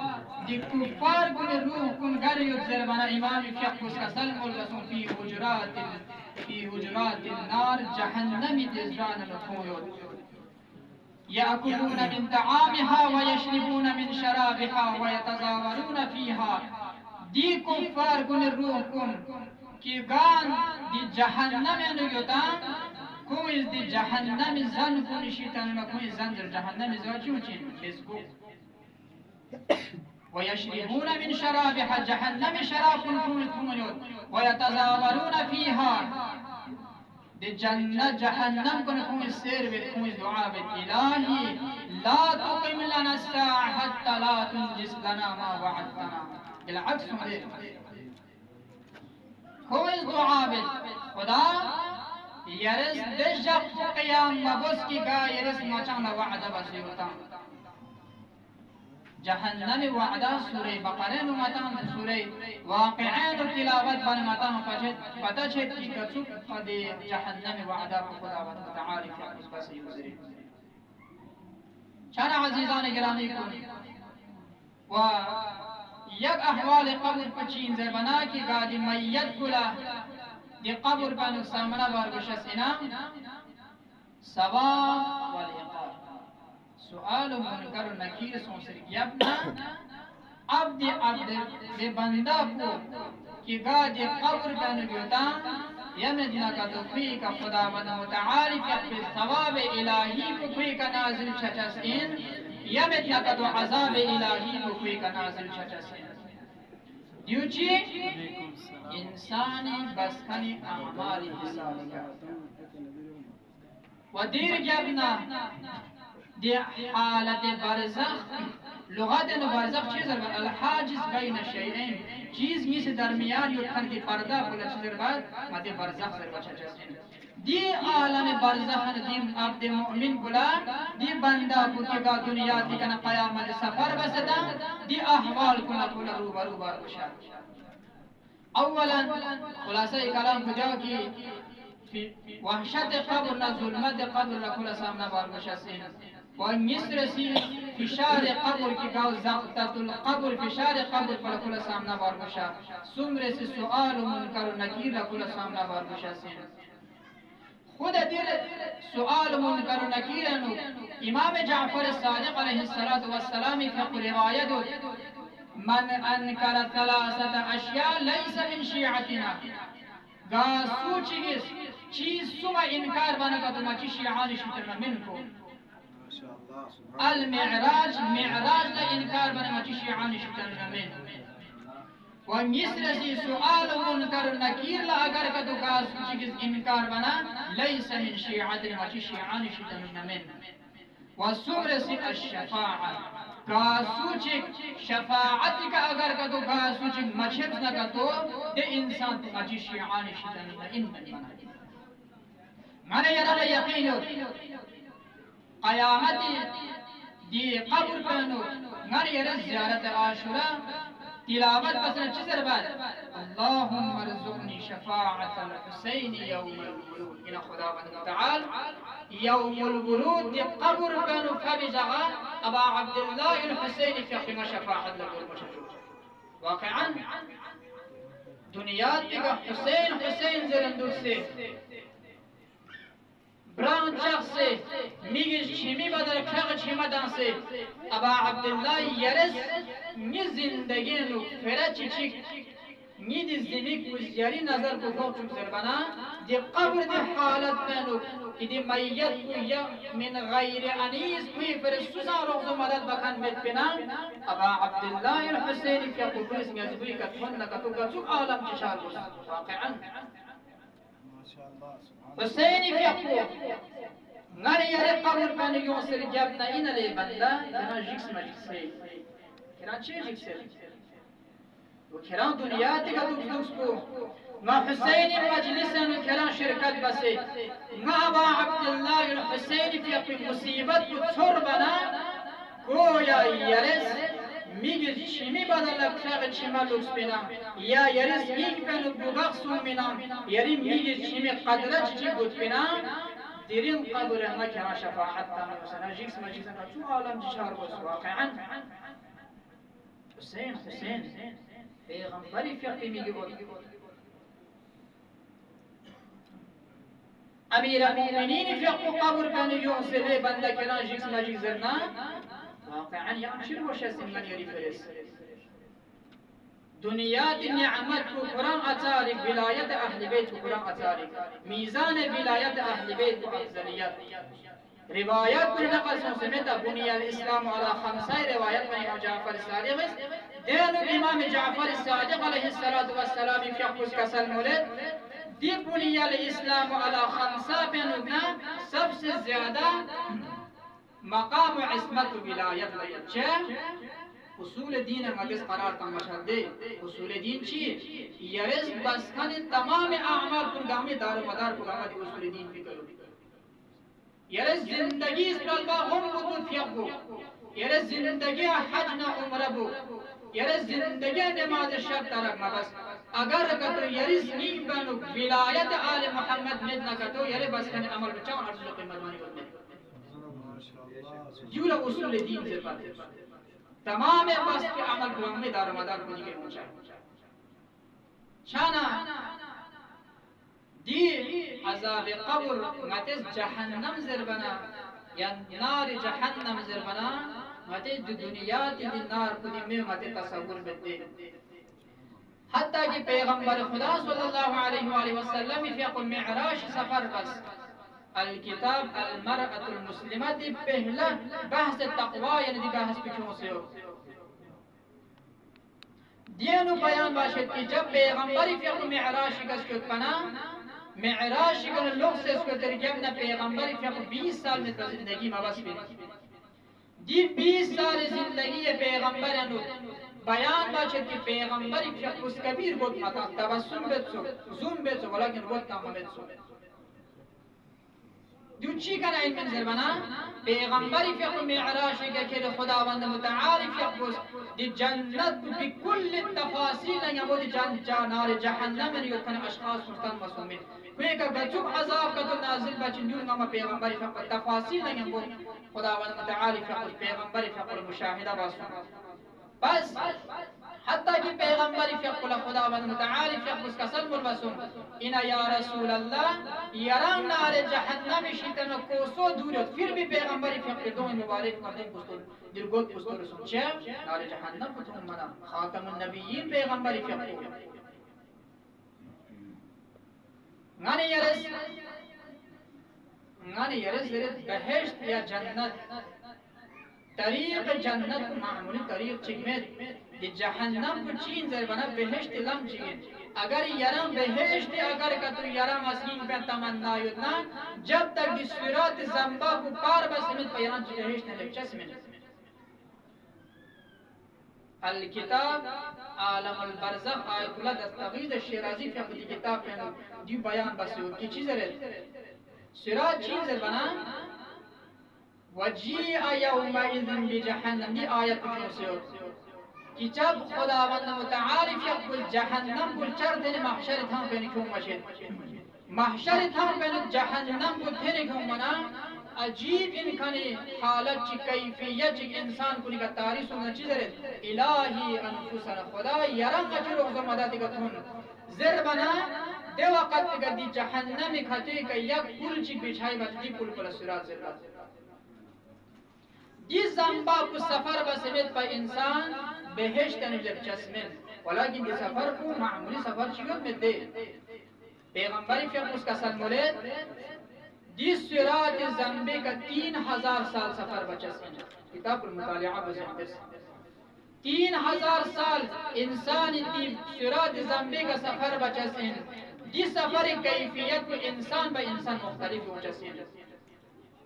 دي كفار كل الروح كن غير يتزربنا إمام يفقس كسلم والرسول في حجرات النار جهنم تزران الخيول يأكلون من طعامها ويشربون من شرابها ويتزاورون فيها دي كفار كل الروح كن كي غان دي جهنم ينجتان کویز دی جهنم زن کنی شیطان ما کویز زن در جهنم زواجی وچین بسکو ويشربون من شرابها جهنم شراب كن كنيوت ويتزاورون فيها دي جنة جهنم كن كويز سير بالكويز دعاء بالإلهي لا تقم لنا الساعة حتى لا تنجز لنا ما وعدتنا بالعكس کویز دعاء بالخدا यरस दशक क़याम मबुस की गा यरस मचाना वअदा बसी होता जहन्नम वअदा सूरह बकरा नु मतान सूरह वाक़िआन तिलावत बन मतान पता छे की कचुक पदे जहन्नम वअदा खुदावंद तआला के उस बसी गुजरे शाना अजीजान गिरामी को व यक अहवाल कब्र पचीन जरबना की गादी मैयत कुला ये कब्र का सामना बारगुशस इनाम सवाब वल इक़ाब सुआल मुनकर नकीर सोसर यबना अब्द दे बंदा को कि गाज कब्र का नगता यमजना का तो फी का खुदावंद मुतआली के सवाब इलाही को फी का नाजिल छचसिन यमजना का तो अज़ाब इलाही को फी का नाजिल छचसिन यूची इंसानी बसखनी अमाली हिसाब का वदीर जबना दे हालत बरज़ख लुगत बरज़ख चीज़ अल हाजिज बैन शैइन चीज़ में से दरमियान युद्धन की पर्दा बोला चीज़ बाद मध्य बरज़ख से बचा जाते दी आलम बरज़ख दीन अब्द मुमिन बोला दी बंदा को के दुनिया की कना क़यामत सफर बसदा दी अहवाल को ना रूबरू बारगुशा अव्वला खुलासा कलाम बुझा कि वहशत कब्र न जुल्मत कब्र न खुला सामना बारगुशा से और मिस्र सी फिशार कब्र की गाव ज़ब्ततुल कब्र फिशार कब्र पर खुला सामना बारगुशा सुमरे से सुआल मुनकर नकीर खुला सामना बारगुशा से खुद दिल सुआल मुनकर नकीर नु इमाम जाफर सादिक अलैहिस्सलातु वस्सलाम की रिवायत मन अनकर थलासत अशिया लैस मिन शियातिना गा सूचिगिस चीज सुमा इनकार बनका तुम ची शियानी शितरना मिनको अल मिअराज मिअराज ला इनकार बनका ची शियानी शितरना मिन व मिस्र सी सुआल मुनकर नकीर ला अगर का तो गा सूचिगिस इनकार बना लैस मिन शियातिना ची शियानी शितरना मिन व सुमर सी अशफाअ गासूचिक शफाअत का अगर का तो गासूचिक मशहद न का तो दे इंसान तो अजी शियान शिदन इन बना माने यार यकीन हो क़यामत दी कब्र पनो माने यार ज़ियारत आशुरा तिलावत पसंद चिजर बाद अल्लाहुम्मा रज़ुक़नी शफाअत अल हुसैन यौम अल वुलूद इन खुदावंद तआला यौम अल वुलूद दी कब्र पनो फबी जगह अबा अब्दुल्लाह अल हुसैन fi शफाअत लगल मशहूर वाक़अन दुनिया का हुसैन हुसैन जरंदुर से بران شخص میگه چیمی بدر کغ چیما دانسه ابا عبدالله یرس نی زندگی نو فرا چیچیک نی دی زمین کوزیاری نظر کو فوق چوب زربنا دی قبر دی حالت منو که دی میت کو یا من غیر انیس کوی فرسوزا روز مدد بکن بید بنا ابا عبدالله الحسینی فی قبرس میازبوی کتفن نکتو گتو عالم چشار بس واقعا حسینی فی قبر ناری یاری قبر بانی یونسر جابنا این لی بنده کران جکس مجکسی کران چه جکسی وكران دنيا تيجا دوسكو ما حسين مجلس وكران شركات بسي ما أبا عبد الله الحسين في مصيبة تربنا كويا يرس ميجز شمي بدل كلاغ شما لوكس بنا يا يرس ميج بنو بغاقسو منا يري ميجز شمي قدرة جيبوت بنا ديرين قبر ما كران شفاعة تانا وسنا جيكس مجلس شو عالم جشار بس واقعا حسين پیغمبری فقی میگه بود امیر المؤمنین فقه قبر بنی یوسف بنده کران جیکس مجیک زرنا واقعا یامشیر وشست من یری فرس دنیات نعمت کو قرآن اتارک ولایت اهل بیت کو قرآن اتارک میزان ولایت اهل بیت کو افضلیت روایات پر نقل سمتا بنی الاسلام على خمسه روایت بنی جعفر الصادق دين الإمام جعفر الصادق عليه الصلاة والسلام في يحفظ كسل مولد دي بني الإسلام على خمسة بيننا سبس زيادة مقام عصمت ولاية چه؟ اصول دین مجلس قرار تماشا دے اصول دین چی یرز بسکن تمام اعمال پرگامی دار و مدار پرگامی دی اصول دین پی کرو یرز زندگی اس پر هم بود فیقو یرز زندگی حج نا عمره بو یرز زندگی نماز شب ترک مبس اگر کتو یرز نیم بانو ولایت آل محمد ند نکتو یرز بسکن عمل بچاون ارزو قیمت مانی ہوتے جولا اصول دین سے پاتے تمام بس کے عمل پرگامی دار و مدار کو دیگر مچا چانا دی عذاب قبر متز جہنم زربنا یا نار جہنم زربنا متز دنیا تی نار کو دی میں متز تصور بدے حتیٰ کہ پیغمبر خدا صلی اللہ علیہ وآلہ وسلم فی قل معراج سفر بس الكتاب المرأة المسلمة دی پہلا بحث تقوی یعنی دی بحث پچھوں سے ہو دینو بیان باشد کہ جب پیغمبری فی قل معراج شکست کت پنا معراج شکل لوگ سے اس کو ترجمہ پیغمبری فی قل 20 سال میں تا زندگی مبس بھی دی 20 سال زندگی پیغمبر انو بیان باشد کہ پیغمبری فی قل اس کبیر گوت مطا تبسم بیتسو زوم بیتسو ولیکن گوت نام بیتسو دو چی کنا علم انزر بنا پیغمبری فی قل معراج شکل خداوند متعالی فی قل دی جنت بکل التفاصیل یا وہ دی نار جہنم یوتن اشخاص مستن مسومین کوئی کا گچوب عذاب کا تو نازل بچن جو نام پیغمبری فی قل تفاصیل یا وہ خداوند متعالی فی قل پیغمبری فی قل مشاہدہ باسو بس حتى کہ پیغمبری فی قل خداوند متعالی فی قل کسل مربسون انا یا رسول اللہ یران نار جہنم شیطن کوسو دوریت پھر بھی پیغمبری فی قل دون مبارک مردین پستر دل گوت پستر رسول چه نار جہنم کتون منا خاتم النبیین پیغمبری فی قل غانی یرس بہشت یا جنت طریق جنت کو معمولی طریق چکمت دی جہنم کو چین زر بنا بہشت لم چین اگر یرم بہشت اگر کتو یرم اسلیم پہ تمنا یدنا جب تک دی صورت زنبا کو پار بسمت پیران چی بہشت نے لکچس من الکتاب عالم البرزخ آیت اللہ دستغیز شیرازی فی اپنی کتاب پہنو دیو بیان بسیور کی چیز رہے صورت چیز بنا وجیع یومئذ بجہنم دی آیت کچھو سے ہو کہ جب خداوند متعالی فی قل جہنم کل چر دن محشر تھام پہنے کیوں مشید محشر تھام پہنے جہنم کو تھینے کیوں منا عجیب انکانی حالت چی کیفیت چی انسان کو نکا تاریخ سننا چیز رہے الہی انفسنا خدا یرم اچھو روز مدد گتھون زر بنا दे वक्त गदी जहन्नम खते का यक पुल ची बिछाई मजदी पुल पर सिरात से जिस जंबा को सफर बसमेत पर इंसान बेहेश्त निजब चस्मिन वलाकिन ये सफर को मामूली सफर चीज़ में दे पैगंबरी फिर उसका सलमुलेत जिस सिरात जंबे का 3000 साल सफर बचस्मिन किताब मुतालिआ बसमित 3000 साल इंसान इतनी सिरात जंबे का सफर बचस्मिन जिस सफर कैफियत को इंसान ब इंसान मुख्तलिफ हो चस्मिन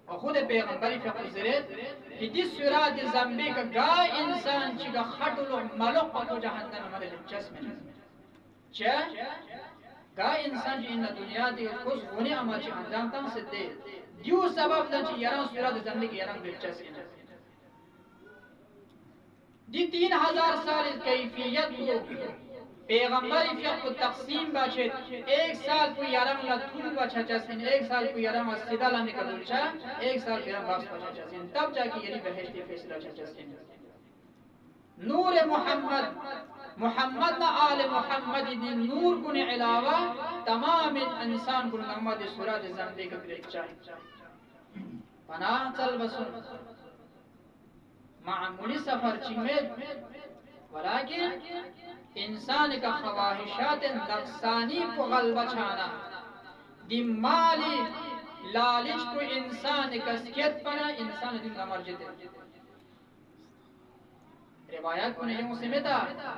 और खुद पैगंबरी फिर गुजरेत कि जिस सिरात जंबे का गा इंसान चिगा खटुल मलक को जहन्नम में चस्मिन चा गा इंसान जी इन दुनिया दी खुश होने अमल ची अंजाम तंग सिद्धे दियो सबब न ची यारा सिरात जंबे की यारा दिलचस्पी दी 3000 साल कैफियत को पैगंबरी फिर को तकसीम बाचे एक साल को यारम ला थूल बचा चसिन एक साल को यारम सीधा ला निकल चा एक साल यारम वापस बचा चसिन तब जाके यानी बहश्ती फैसला चसिन नूर मोहम्मद मोहम्मद ना आले मोहम्मद दी नूर को ने अलावा तमाम इंसान को नमद सूरज ज़ंबे का बिचा पना चल बसुन मामूली सफर चिमेद वलाकिन इंसान का ख्वाहिशात नफ्सानी को गलबा छाना दिमाली लालच को इंसान कसकियत पना इंसान दिन मर्जिद रिवायत को नहीं मुसमिता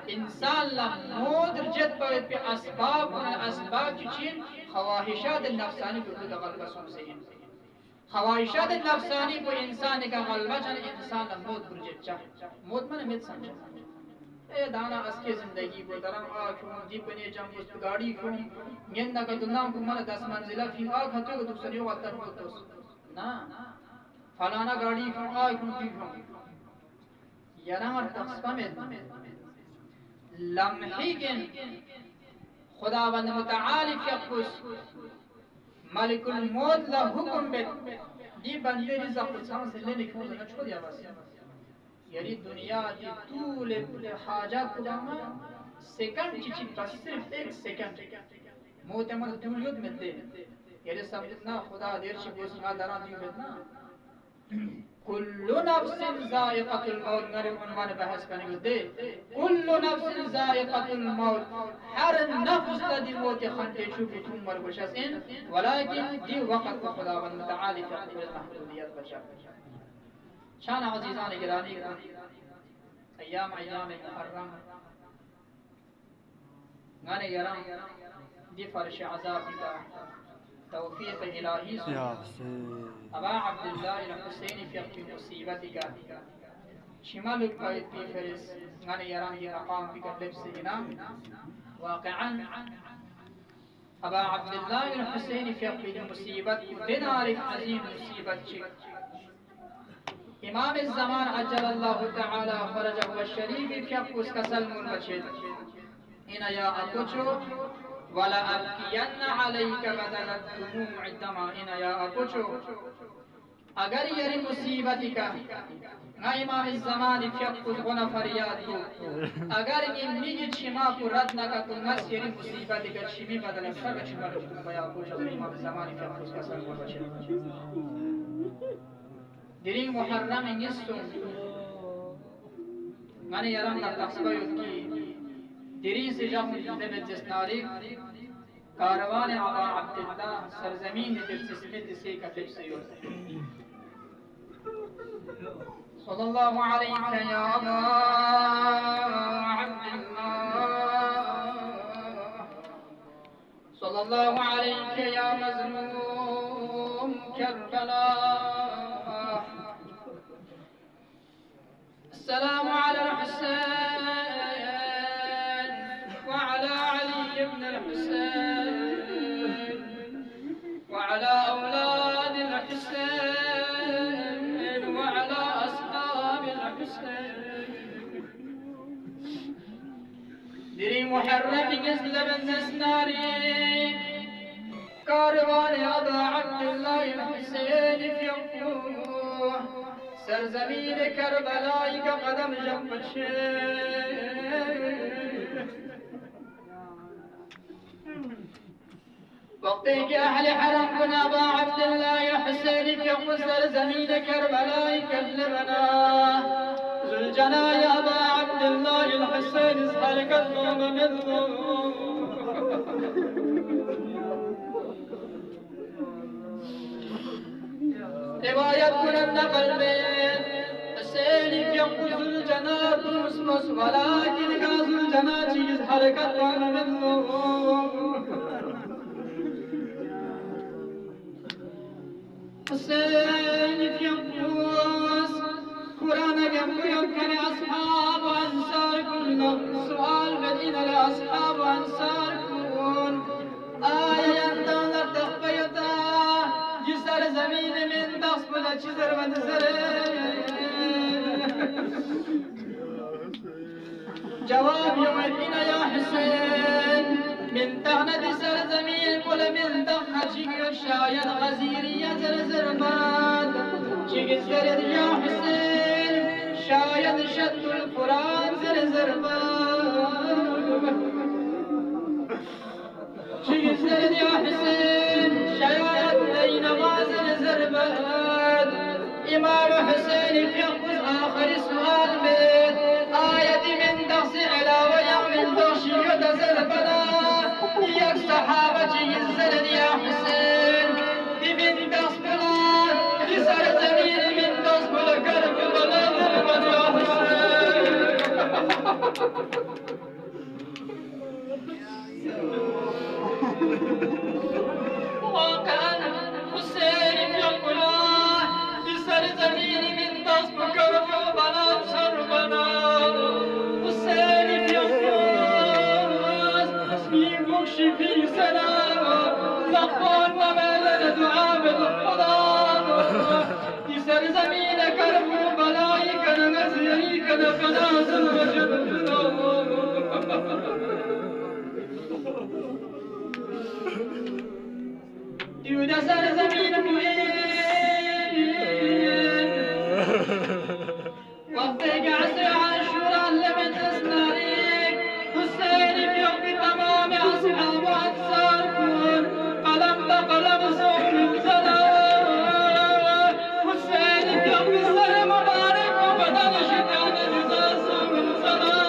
इंसान ला मोदर जद पे असबाब चीन ख्वाहिशात नफ्सानी को गलबा सुनसे ख्वाहिशात नफ्सानी को इंसान का गलबा छाना इंसान ला मोद बुरजत चाह मोद मन मित समझ ए दाना असके जिंदगी को दरम आ क्यों दीपने जंग उस गाड़ी क्यों गेंदा का दुनिया को मन 10 मंजिला फिर आ खतो को दूसरी वाला तक तो ना फलाना गाड़ी क्यों आ क्यों क्यों यारा मर तस्बा में लम्हे के खुदावंद मुतआली यखुस मलिकुल मौत ला हुक्म बे दी बंदे रिज़्क़ सांस लेने को ना छोड़ दिया बस यानी दुनिया की तूल हाजत को जामा सेकंड चीज़ बस सिर्फ 1 सेकंड मौत मन दुनिया में दे यानी समझना खुदा देर से बोस ना दरा दी बेतना कुल्लु नफ्सिन ज़ाइक़तुल मौत मेरे उन्वान बहस करने को दे कुल्लु नफ्सिन ज़ाइक़तुल मौत हर नफ्स दी मौत खंडे चुपी तुम मर बशसिन वलाकिन दी वक्त को खुदावंद मुतआली के महदूदियत बचा शान अज़ीज़ान गिरानी अय्याम मुहर्रम गाने यरम दी फर्श अज़ाब का तौफीक इलाही अबा अब्दुल्लाह अल-हुसैनी fi मुसीबतिका शिमाल القائد في فارس गाने यरम ये मकाम की कलब से ना वाक़अन अबा अब्दुल्लाह अल-हुसैनी fi मुसीबत दिन आरिफ अजीम मुसीबत इमाम ज़मान अज्जलल्लाहु तआला फरजहु अश-शरीफ फियक उसका सलमुल बचेद इन या अकुचो वला अबकियन अलैका बदल दुमूअ दमा इन या अकुचो अगर ये मुसीबत का ना इमाम ज़मान फियक उस गुना फरियाद को अगर ये निज छिमा को रद न का तो नस ये मुसीबत का छिमी बदल सब छिमा को बया को इमाम ज़मान फियक उसका सलमुल बचेद दिरी मुहर्रम इंगिस्तुम माने यारम ना तस्बा युकी दिरी से जब मुजदब जिस्तारी कारवान अबा अब्दुल्लाह सरजमीन दिलसिस्मित से कतब से सल्लल्लाहु अलैहि या अबा अब्दुल्लाह सल्लल्लाहु अलैहि या मज़लूम करबला السلام على الحسين وعلى علي بن الحسين وعلى أولاد الحسين وعلى أصحاب الحسين دري محرم قزل بن نسناري كاروان أبا عبد الله الحسين في يقوه सरज़मीन करबलाई का कदम जब बचे وقتی که اهل حرم کن ابا عبدالله حسینی که قصر زمین کربلای کبل بنا زلجنا یا ابا عبدالله الحسین از حرکت نام مدو روایت کنن نقل بین حسینی که قصر جنا تنسمس ولیکن غازل جنا چیز حرکت نام مدو حسين في يقوس قرآن يمكن أصحاب أنصار كل سؤال مدينة لأصحاب أنصار كون آية يندون تخفيتا جسر زمين من دخس بلا جسر منزر جواب يومدين يا حسين من تغنى سر زمين ولا من دخل شكر شايد غزيري زر ماد شكر زر يا حسين شايد شد القرآن زر ماد شكر زر يا حسين شايد لينا زر ماد إمام حسين في آخر سؤال بيت آية من دخس علاوة يعمل دوشي يدزر بنا يك صحابة الزلد يا حسين من دخس بنا يسر زمين من دخس بلا قرب بلا ضربا يا حسين وكان حسين في القلوب يسر زمين من دخس بقرب بلا شربنا حسين في يمشي في سلام لقون ومال دعاء بالخضار يسر زمين كرم بلاي كان غزيري كان فنازل وجب يودا سر زمين وقتك عسر عاشورا لمن تسناريك حسين في يوم تمام أصحاب أنصار كون قلم بقلم زوم زلا حسين في يوم سر مبارك وبدل شتان جزا زوم زلا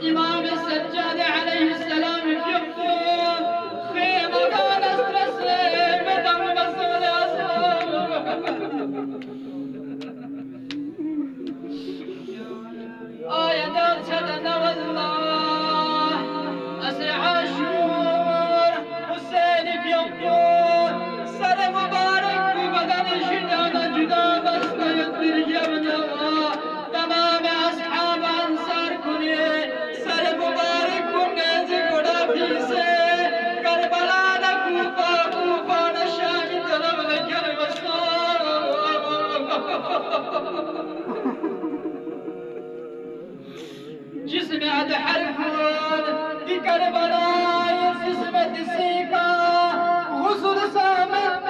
إمام السجاد عليه السلام في يوم خيمة كان استرسل بدم بسول أصحاب آية سدنا والله أسعى شهور حسين في يوم سر مبارك بدن شدان جدا بس يطير جبنا تمام أصحاب أنصار كني سر مبارك ونز قدا فيسه كربلا كوفا نشام طلب لكر بسار جسم أتحرفون في كربلاء جسم تسيكا غسل سامت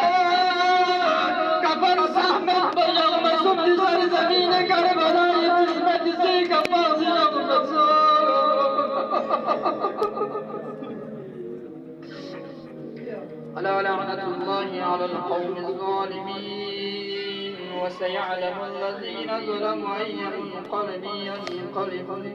كفن سامت بيوم سبت سر زمين كربلاء جسم تسيكا فاضل ألا لعنة الله على القوم الظالمين وسيعلم الذين ظلموا أي منقلب ينقلبون